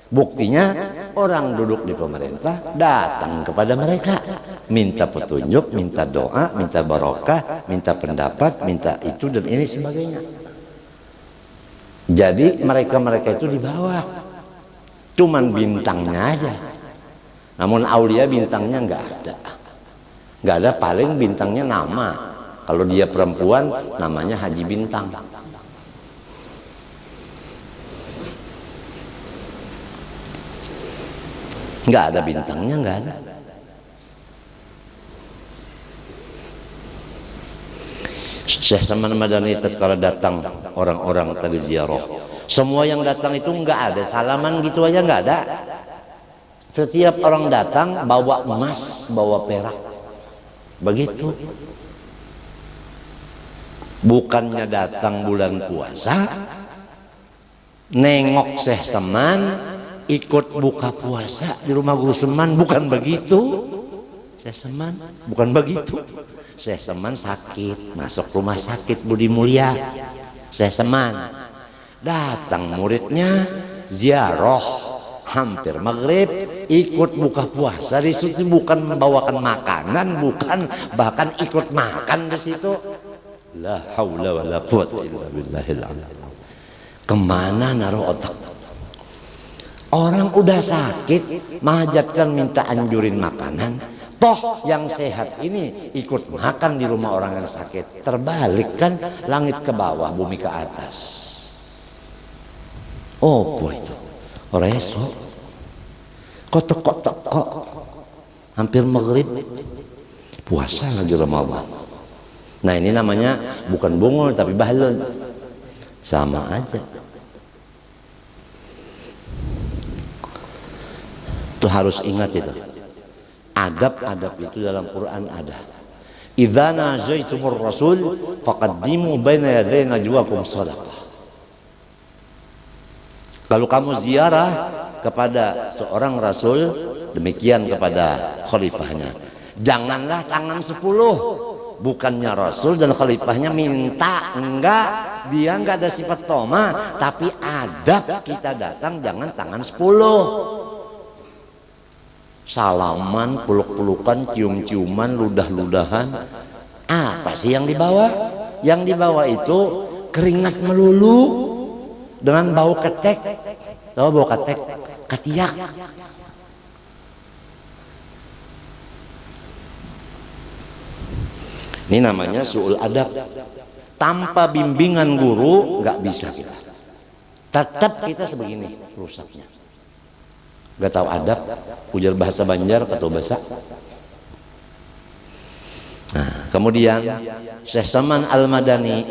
A: Buktinya orang duduk di pemerintah datang kepada mereka, minta petunjuk, minta doa, minta barokah, minta pendapat, minta itu dan ini sebagainya. Jadi mereka-mereka itu di bawah, cuman bintangnya aja. Namun aulia bintangnya nggak ada, nggak ada. Paling bintangnya nama. Kalau dia perempuan namanya Haji Bintang. Nggak ada bintangnya, nggak ada. Syekh Saman Madani tatkala datang orang-orang tadi ziarah, semua yang datang itu nggak ada salaman gitu aja, nggak ada. Setiap orang datang bawa emas, bawa perak, begitu. Bukannya datang bulan puasa nengok Syekh Saman ikut buka puasa di rumah Guru Saman, bukan begitu. Syekh Saman bukan begitu. Syekh Saman sakit, masuk rumah sakit Budi Mulia. Syekh Saman datang muridnya ziarah hampir maghrib, ikut buka puasa di situ, bukan membawakan makanan, bukan, bahkan ikut makan di situ. La haula wala quwwata illa billahil azim. Kemana naruh otak? Orang udah sakit, mahajatkan minta anjurin makanan. Toh yang sehat ini ikut makan di rumah orang yang sakit. Terbalik kan, langit ke bawah, bumi ke atas. Oh boy itu, reso. Kok teko-teko, hampir maghrib, puasa lagi Ramadan. Nah ini namanya bukan bungul tapi bahlul, sama aja. Itu harus ingat itu. Adab-adab itu dalam Quran ada. Idza najaitumur rasul faqaddimu baina yaday najwakum shadaqah. Kalau kamu ziarah kepada seorang rasul, demikian kepada khalifahnya, janganlah tangan 10. Bukannya rasul dan khalifahnya minta, enggak, dia enggak ada sifat toma, tapi adab kita datang jangan tangan 10. Salaman, peluk-pelukan, cium-ciuman, ludah-ludahan. Apa sih yang dibawa? Yang dibawa itu keringat melulu dengan bau ketek. Tahu bau ketek? Ketiak. Ini namanya su'ul adab. Tanpa bimbingan guru nggak bisa kita. Tetap kita sebegini rusaknya. Gak tahu adab, ujar bahasa Banjar atau bahasa. Nah, kemudian Syekh Saman Al-Madani,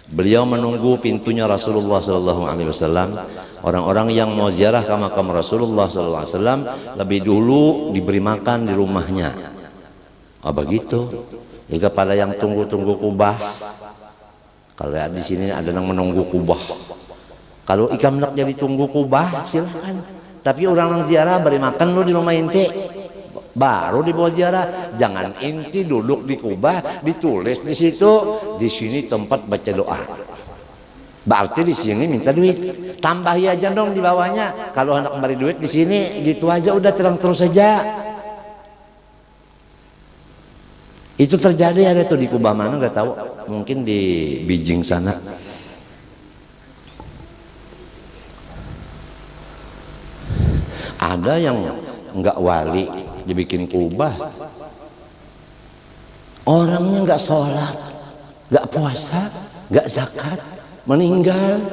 A: beliau menunggu pintunya Rasulullah SAW. Orang-orang yang mau ziarah ke makam Rasulullah SAW lebih dulu diberi makan di rumahnya. Oh begitu. Jika pada yang tunggu-tunggu kubah, kalau di sini ada yang menunggu kubah. Kalau ikam nak jadi tunggu kubah, silahkan. Tapi orang yang ziarah beri makan lu di rumah inti, baru dibawa ziarah. Jangan inti duduk di kubah, ditulis di situ, di sini tempat baca doa. Berarti di sini minta duit. Tambahi aja dong di bawahnya. Kalau hendak beri duit di sini, gitu aja udah terus saja. Itu terjadi ada tuh di kubah mana nggak tahu, mungkin di Beijing sana. Ada yang nggak wali dibikin kubah, orangnya nggak sholat, nggak puasa, nggak zakat, meninggal.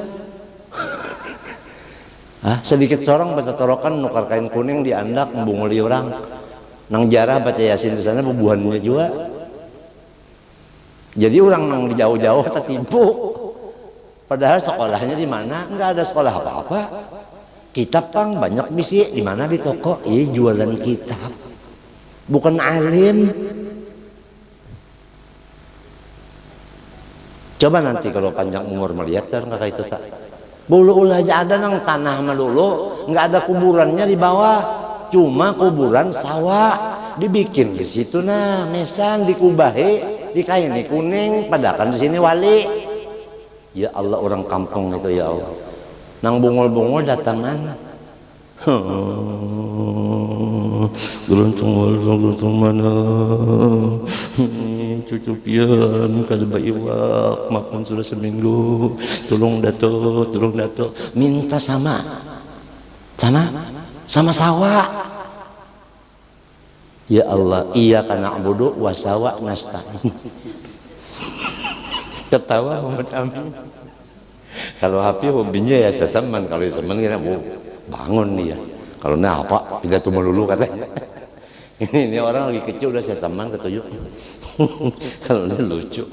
A: Sedikit sorong baca torokan, nukar kain kuning diandak, membunguli orang, nang jarah baca yasin di sana bubuhannya juga. Jadi orang yang jauh-jauh tertipu. Padahal sekolahnya di mana? Nggak ada sekolah apa-apa. Kitab Kang banyak bisi di mana di toko, jualan kitab. bukan alim. Coba nanti kalau panjang umur melihat kan kakak itu tak. Bulu ulah aja ada nang tanah melulu, nggak ada kuburannya di bawah, cuma kuburan sawah dibikin di situ nah, mesan dikubahi, dikaini kuning, padakan di sini wali. Ya Allah orang kampung itu ya Allah. Nang bungul-bungul datangan. Geluntung mana? Cucu pian kada baiwak makan sudah seminggu. Tolong dato, minta sama sawah. Ya Allah, iya kana abudu wasawa nasta'in. Ketawa Muhammad Amin. Kalau Hafi hobinya ya sesaman, kalau sesaman kira bangun nih ya. Kalau nah apa pidato melulu katanya. Ini orang lagi kecil udah sesaman ketujuh. Kalau ini lucu,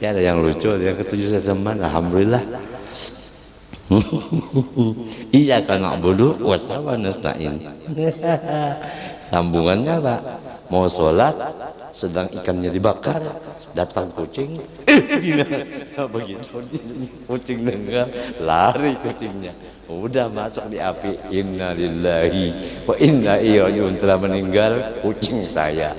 A: ya ada yang lucu, ada yang ketujuh sesaman. Alhamdulillah. Iya kana abudu wasawa nasta'in. Sambungannya Pak, mau sholat sedang ikannya dibakar, datang kucing, begitu kucing dengar lari kucingnya, udah masuk di api. Inna lillahi wa inna ilaihi raji'un, telah meninggal kucing saya.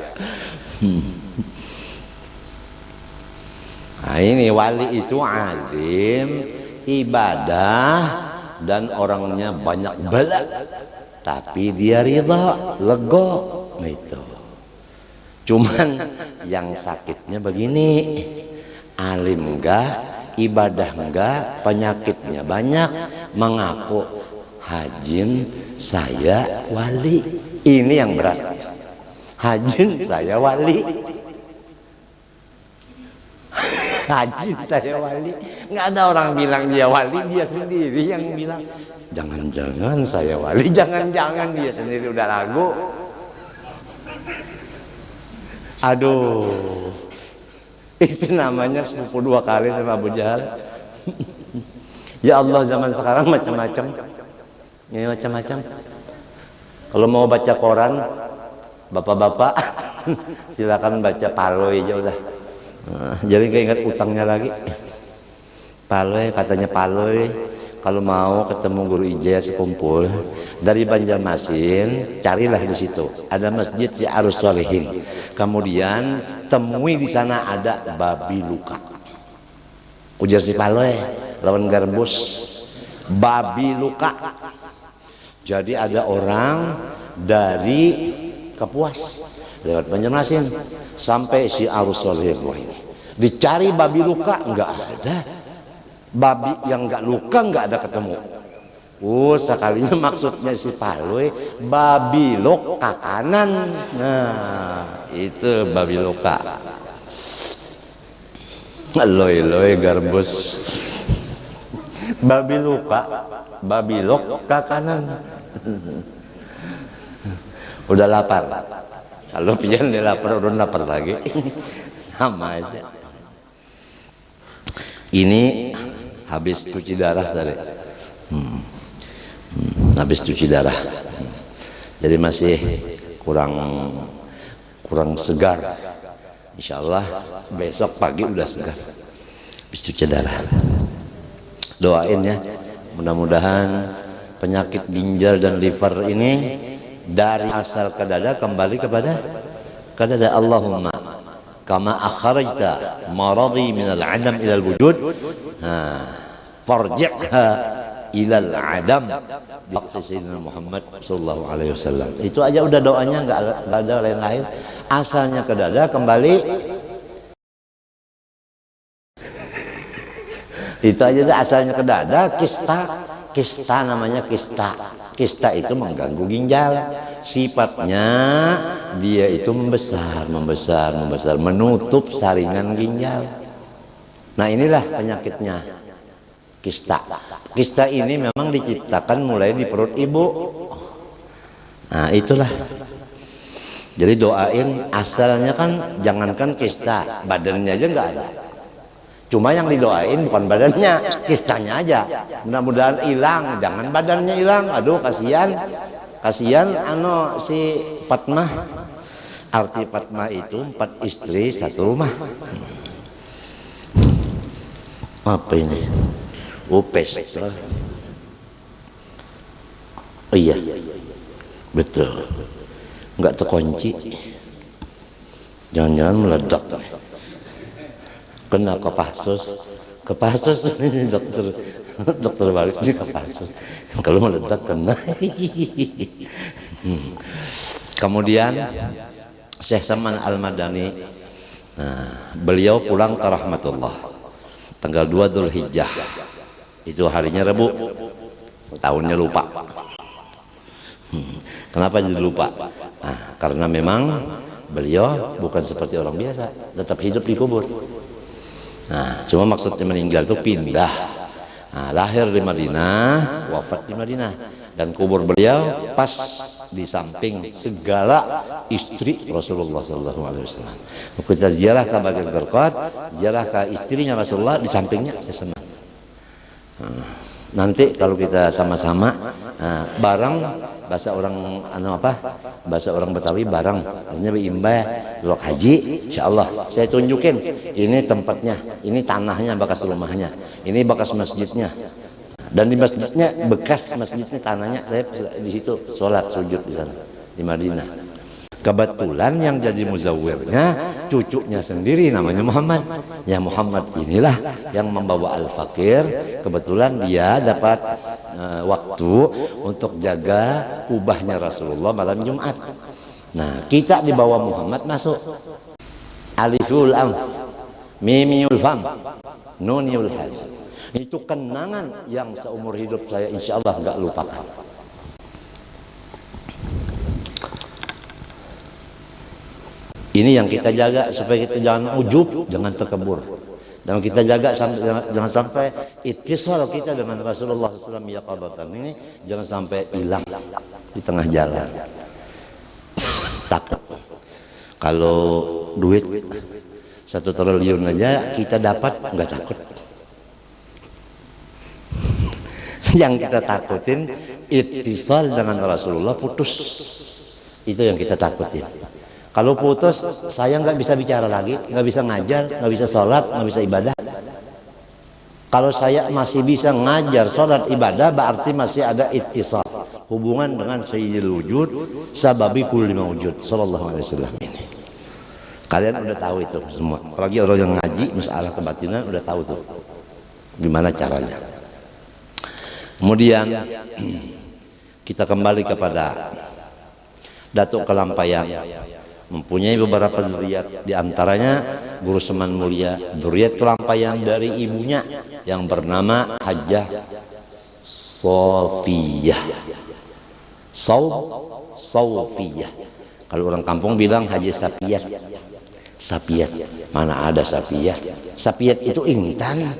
A: Nah ini wali itu alim, ibadah dan orangnya banyak bala, tapi dia ridha, lego itu. Cuman yang sakitnya begini, alim enggak, ibadah enggak, penyakitnya banyak, mengaku hajin saya wali. Ini yang berat. Hajin saya wali. Hajin saya wali. Nggak ada orang bilang dia wali, dia sendiri yang bilang jangan-jangan saya wali, jangan-jangan dia sendiri udah ragu. Aduh, itu namanya sepupu dua kali sama Abu Jahal. Ya Allah, zaman sekarang macam-macam. Ini macam-macam. Kalau mau baca koran, bapak-bapak, silakan baca Paloi aja udah. Jadi keinget utangnya lagi. Paloi, katanya Paloi, kalau mau ketemu guru ijazah sekumpul dari Banjarmasin, carilah di situ. Ada masjid ya Arus Solihin. Kemudian temui di sana ada babi luka. Ujar si Paloi lawan Garbus, babi luka. Jadi ada orang dari Kapuas lewat Banjarmasin sampai si Arus Solihin. Wah ini dicari babi luka, enggak ada. Babi yang enggak luka enggak ada ketemu. Sekalinya maksudnya si Paloi babi loka kanan. Nah itu babi loka. Loi Garbus, babi luka, babi loka kanan. Udah lapar. Kalau pian dia lapar, udah lapar lagi. Sama aja. Ini habis cuci darah tadi. Habis cuci darah. Jadi masih kurang segar. Insya Allah besok pagi udah segar. Habis cuci darah. Doain ya, mudah-mudahan penyakit ginjal dan liver ini dari asal ke dada kembali kepada dada. Allahumma kama akhrajta maradhi minal adam ilal wujud, farji'ha ilal adam biqti sayyidina Muhammad sallallahu alaihi wasallam. Itu aja udah doanya, nggak ada lain-lain. Asalnya ke dada kembali. Itu aja deh, asalnya ke dada. Kista namanya kista itu mengganggu ginjal. Sifatnya dia itu membesar, menutup saringan ginjal. Nah inilah penyakitnya, kista. Kista ini memang diciptakan mulai di perut ibu. Nah itulah. Jadi doain, asalnya kan jangankan kista, badannya aja nggak ada. Cuma yang didoain bukan badannya, kistanya aja. Mudah-mudahan hilang, jangan badannya hilang. Aduh kasihan si Fatmah Arti Fatma itu 4 istri 1 rumah. Apa ini? Oh, pesta. Oh iya, betul. Enggak terkunci. Jangan-jangan meledak. Kena Kopassus ini dokter Baris ini Kopassus. Kalau meledak kena. Kemudian Syekh Saman Al-Madani, nah, beliau pulang ke rahmatullah tanggal 2 Dzulhijjah. Itu harinya Rabu. Tahunnya lupa. Kenapa jadi lupa? Nah, karena memang beliau bukan seperti orang biasa, tetap hidup di kubur. Nah, cuma maksudnya meninggal itu pindah. Nah, lahir di Madinah, wafat di Madinah, dan kubur beliau pas di samping segala istri Rasulullah SAW. Kita ziarah ke Baqi' Gharqad, ziarah ke istrinya Rasulullah, di sampingnya saya senang. Nanti kalau kita sama-sama bareng, bahasa orang bahasa orang Betawi bareng, artinya biimbah lok haji, insyaallah saya tunjukin ini tempatnya, ini tanahnya bekas rumahnya, ini bekas masjidnya. Dan di masjidnya, bekas masjidnya tanahnya, saya di situ sholat sujud di sana di Madinah. Kebetulan yang jadi muzawwirnya cucunya sendiri namanya Muhammad. Ya, Muhammad inilah yang membawa Al-Fakir. Kebetulan dia dapat waktu untuk jaga kubahnya Rasulullah malam Jumat. Nah, kita di bawah Muhammad masuk. Aliful anf, mimiul fam, nuniul haj. Itu kenangan yang seumur hidup saya insya Allah nggak lupakan. Ini yang kita jaga supaya kita jangan ujub, jangan terkebur, dan kita jaga jangan sampai ittisal kita dengan Rasulullah SAW yaqadatan ini jangan sampai hilang di tengah jalan. Takut kalau duit 1 triliun aja kita dapat nggak takut. Yang kita takutin ittisal dengan Rasulullah putus, itu yang kita takutin. Kalau putus, saya nggak bisa bicara lagi, nggak bisa ngajar, nggak bisa sholat, nggak bisa ibadah. Kalau saya masih bisa ngajar, sholat, ibadah, berarti masih ada ittisal, hubungan dengan Sayyidil Wujud, sababi kulli mawjud, sallallahu alaihi wasallam ini. Kalian udah tahu itu semua. Apalagi orang yang ngaji masalah kebatinan udah tahu tuh gimana caranya. Kemudian kita kembali kepada Datuk Kelampayan, mempunyai beberapa dzurriat, di antaranya Guru Seman Mulia, dzurriat Kelampayan dari ibunya yang bernama Hajjah Sofiyah. Sofiyah. Kalau orang kampung bilang Haji Sapiyat. Sapiyat, mana ada Sapiyat? Sapiyat itu intan.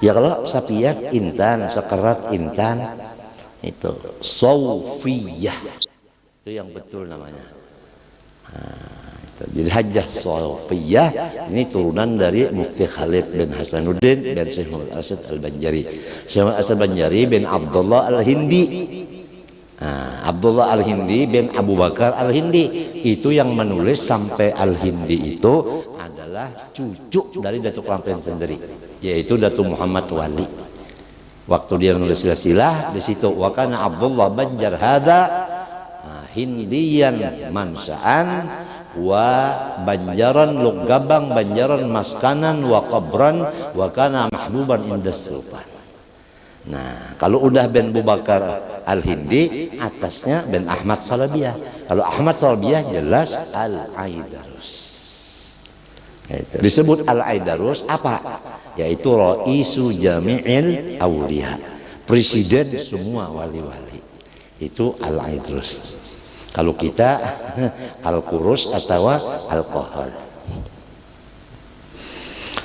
A: Ya kalau Sapiyat intan, Sekerat intan, itu Sofiyah, itu yang betul namanya. Nah, itu. Jadi Hajjah Sofiyah ini turunan dari Mufti Khalid bin Hasanuddin bin Syekh Muhammad Asad Al-Banjari. Syekh Muhammad Asad Al-Banjari bin Abdullah Al-Hindi. Nah, Abdullah Al-Hindi bin Abu Bakar Al-Hindi, itu yang menulis sampai Al-Hindi itu adalah cucu dari Datuk Kelampayan sendiri, yaitu Datuk Muhammad Wali. Waktu dia menulis silsilah di situ, wa kana Abdullah Banjar hada Hindiyan mansaan wa Banjaran Lugabang Banjaran maskanan wa qabran wa kana mahbuban indas sultan. Nah, kalau udah bin Abu Bakar Al-Hindi, atasnya bin Ahmad Salabiyah. Kalau Ahmad Salabiyah jelas Al-Aidarus. Itu disebut Al-Aidarus apa? Yaitu Raisu Jami'il Auliya, presiden semua wali-wali. Itu Al-Aidarus. Kalau kita Al-Qurus atau Al-Qahar.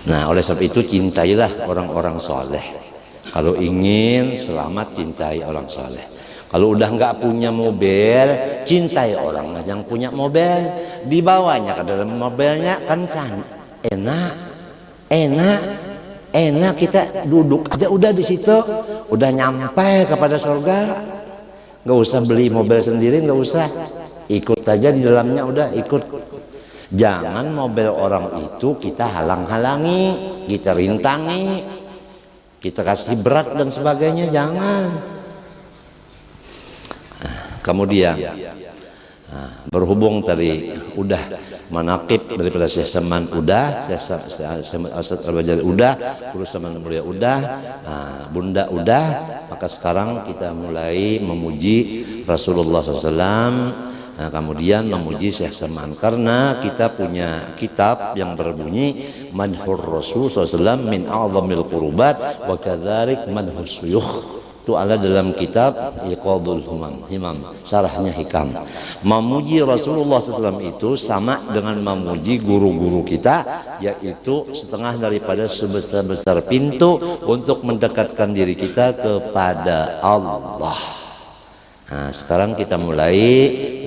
A: Nah, oleh sebab itu cintailah orang-orang soleh. Kalau ingin selamat, cintai orang soleh. Kalau udah nggak punya mobil, cintai orang yang punya mobil. Dibawanya ke dalam mobilnya kan enak kita duduk aja udah di situ, udah nyampe kepada surga. Nggak usah beli mobil sendiri, nggak usah. ikut aja di dalamnya, udah ikut. Jangan mobil orang itu kita halang-halangi, kita rintangi, kita kasih berat dan sebagainya, jangan. Kemudian berhubung tadi udah manaqib daripada Syekh Saman, udah Syekh Asad Al-Bajali udah, Guru Saman Mulia udah, Bunda udah, maka sekarang kita mulai memuji Rasulullah SAW. Kemudian memuji Syekh Saman, karena kita punya kitab yang berbunyi Madhur Rasul SAW min a'zamil qurubat wa kadzalik madhus suyukh. Itu ada dalam kitab Iqadul Himam, syarahnya Hikam. Memuji Rasulullah SAW itu sama dengan memuji guru-guru kita, yaitu setengah daripada sebesar-besar pintu untuk mendekatkan diri kita kepada Allah. Nah, sekarang kita mulai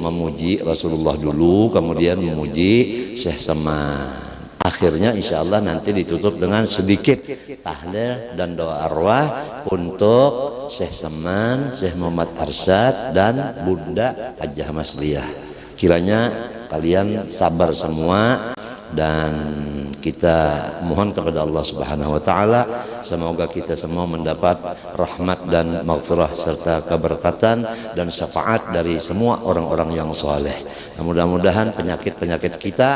A: memuji Rasulullah dulu, kemudian memuji Syekh Saman. Akhirnya insya Allah nanti ditutup dengan sedikit tahlil dan doa arwah untuk Syekh Saman, Syekh Muhammad Arsyad, dan Bunda Hajjah Masliyah. Kiranya kalian sabar semua, dan kita mohon kepada Allah Subhanahu wa taala semoga kita semua mendapat rahmat dan maghfirah serta keberkatan dan syafaat dari semua orang-orang yang soleh. Mudah-mudahan penyakit-penyakit kita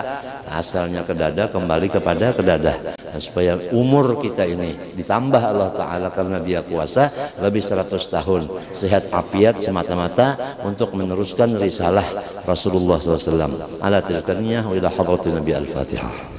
A: asalnya ke dada kembali kepada ke dada, dan supaya umur kita ini ditambah Allah taala karena Dia kuasa lebih 100 tahun sehat afiat semata-mata untuk meneruskan risalah Rasulullah SAW. Ala tilkaniyah wa ila hadratin Nabi al-Fatihah.